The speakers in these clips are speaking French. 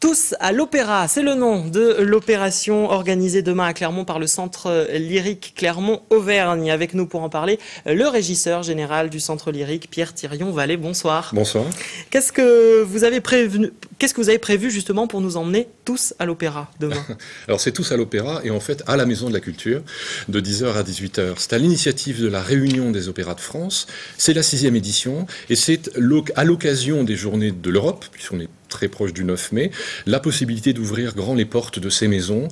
Tous à l'Opéra, c'est le nom de l'opération organisée demain à Clermont par le Centre Lyrique Clermont-Auvergne. Avec nous pour en parler, le régisseur général du Centre Lyrique, Pierre Thirion-Vallée. Bonsoir. Bonsoir. Qu'est-ce que vous avez prévu justement pour nous emmener tous à l'Opéra demain? Alors c'est tous à l'Opéra et en fait à la Maison de la Culture de 10h à 18h. C'est à l'initiative de la Réunion des Opéras de France. C'est la 6e édition et c'est à l'occasion des Journées de l'Europe, puisqu'on est très proche du 9 mai, la possibilité d'ouvrir grand les portes de ces maisons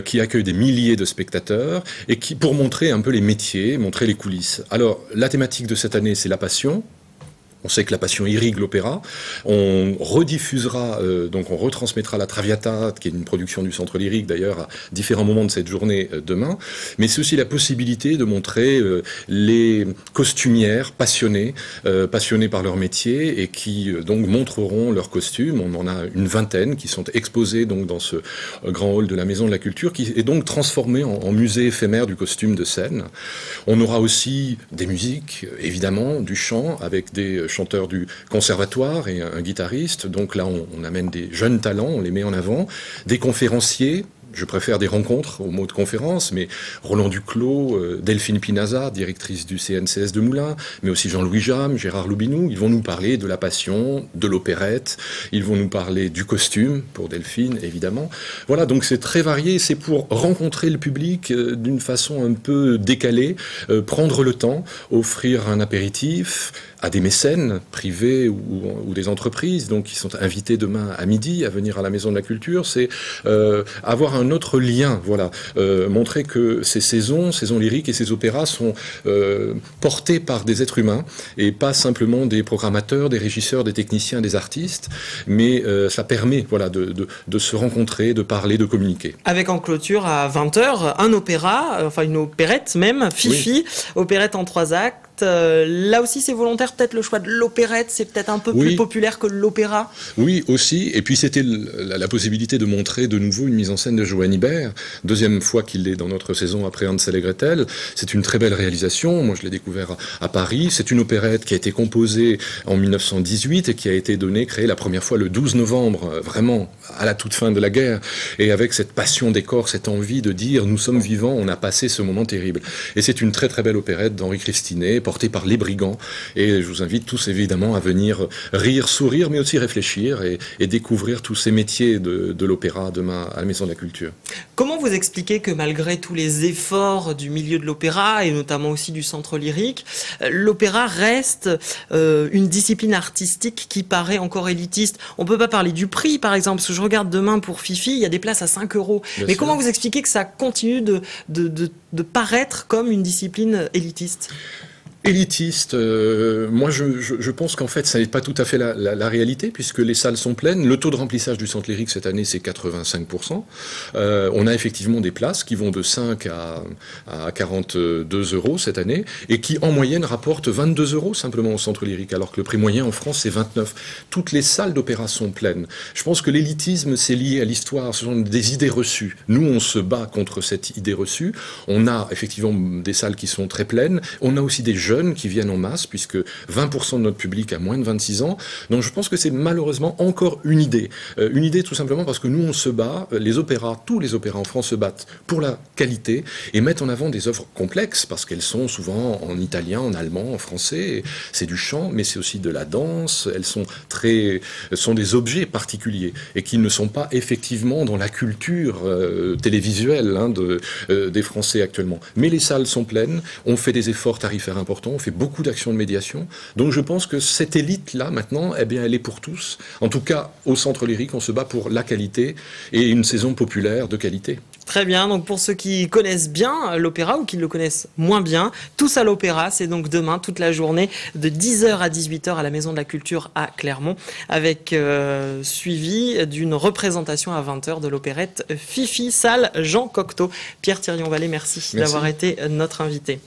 qui accueillent des milliers de spectateurs et qui, pour montrer un peu les métiers, montrer les coulisses. Alors, la thématique de cette année, c'est la Passion. On sait que la Passion irrigue l'opéra. On rediffusera, donc on retransmettra la Traviata, qui est une production du Centre Lyrique d'ailleurs, à différents moments de cette journée demain. Mais c'est aussi la possibilité de montrer les costumières passionnées par leur métier et qui donc montreront leurs costumes. On en a une vingtaine qui sont exposés donc dans ce grand hall de la Maison de la Culture, qui est donc transformé en musée éphémère du costume de scène. On aura aussi des musiques, évidemment, du chant, avec des chanteurs du conservatoire et un guitariste. Donc là, on amène des jeunes talents, on les met en avant, des conférenciers. Je préfère des rencontres au mot de conférence, mais Roland Duclos, Delphine Pinaza, directrice du CNCS de Moulins, mais aussi Jean-Louis Jam, Gérard Loubinou. Ils vont nous parler de la Passion, de l'opérette. Ils vont nous parler du costume, pour Delphine, évidemment. Voilà, donc c'est très varié. C'est pour rencontrer le public d'une façon un peu décalée, prendre le temps, offrir un apéritif à des mécènes privés ou des entreprises, donc qui sont invités demain à midi à venir à la Maison de la Culture. C'est avoir un autre lien, voilà, montrer que ces saisons lyriques et ces opéras sont portés par des êtres humains et pas simplement des programmateurs, des régisseurs, des techniciens, des artistes, mais ça permet, voilà, de se rencontrer, de parler, de communiquer. Avec en clôture à 20h un opéra, enfin une opérette même, Fifi, oui. Opérette en 3 actes. Là aussi c'est volontaire, peut-être le choix de l'opérette, c'est peut-être un peu plus populaire que l'opéra. Oui, aussi, et puis c'était la possibilité de montrer de nouveau une mise en scène de Johan Ibert, deuxième fois qu'il est dans notre saison après Hansel et Gretel. C'est une très belle réalisation, moi je l'ai découvert à Paris. C'est une opérette qui a été composée en 1918 et qui a été créée la première fois le 12 novembre, vraiment à la toute fin de la guerre, et avec cette passion des corps, cette envie de dire nous sommes vivants, on a passé ce moment terrible. Et c'est une très très belle opérette d'Henri Christinet, portée par Les Brigands, et je vous invite tous évidemment à venir rire, sourire, mais aussi réfléchir et découvrir tous ces métiers de l'opéra demain à la Maison de la Culture. Comment vous expliquez que malgré tous les efforts du milieu de l'opéra et notamment aussi du Centre Lyrique, l'opéra reste une discipline artistique qui paraît encore élitiste? On peut pas parler du prix par exemple, parce que je regarde demain pour Fifi, il y a des places à 5 €. Mais comment vous expliquez que ça continue de paraître comme une discipline élitiste? Élitiste, moi je pense qu'en fait ça n'est pas tout à fait la réalité, puisque les salles sont pleines. Le taux de remplissage du Centre Lyrique cette année c'est 85%. On a effectivement des places qui vont de 5 à 42 € cette année, et qui en moyenne rapportent 22 € simplement au Centre Lyrique, alors que le prix moyen en France c'est 29. Toutes les salles d'opéra sont pleines. Je pense que l'élitisme c'est lié à l'histoire, ce sont des idées reçues. Nous on se bat contre cette idée reçue. On a effectivement des salles qui sont très pleines, on a aussi des jeunes qui viennent en masse, puisque 20% de notre public a moins de 26 ans. Donc je pense que c'est malheureusement encore une idée. Une idée tout simplement parce que nous on se bat, les opéras, tous les opéras en France se battent pour la qualité et mettent en avant des œuvres complexes, parce qu'elles sont souvent en italien, en allemand, en français. C'est du chant, mais c'est aussi de la danse. Elles sont des objets particuliers et qui ne sont pas effectivement dans la culture télévisuelle des Français actuellement. Mais les salles sont pleines, on fait des efforts tarifaires importants, on fait beaucoup d'actions de médiation. Donc je pense que cette élite-là, maintenant, eh bien, elle est pour tous. En tout cas, au Centre Lyrique, on se bat pour la qualité et une saison populaire de qualité. Très bien, donc pour ceux qui connaissent bien l'opéra ou qui le connaissent moins bien, tous à l'opéra, c'est donc demain, toute la journée, de 10h à 18h à la Maison de la Culture à Clermont, avec suivi d'une représentation à 20h de l'opérette Fifi, salle Jean Cocteau. Pierre Thirion-Vallée, merci d'avoir été notre invité.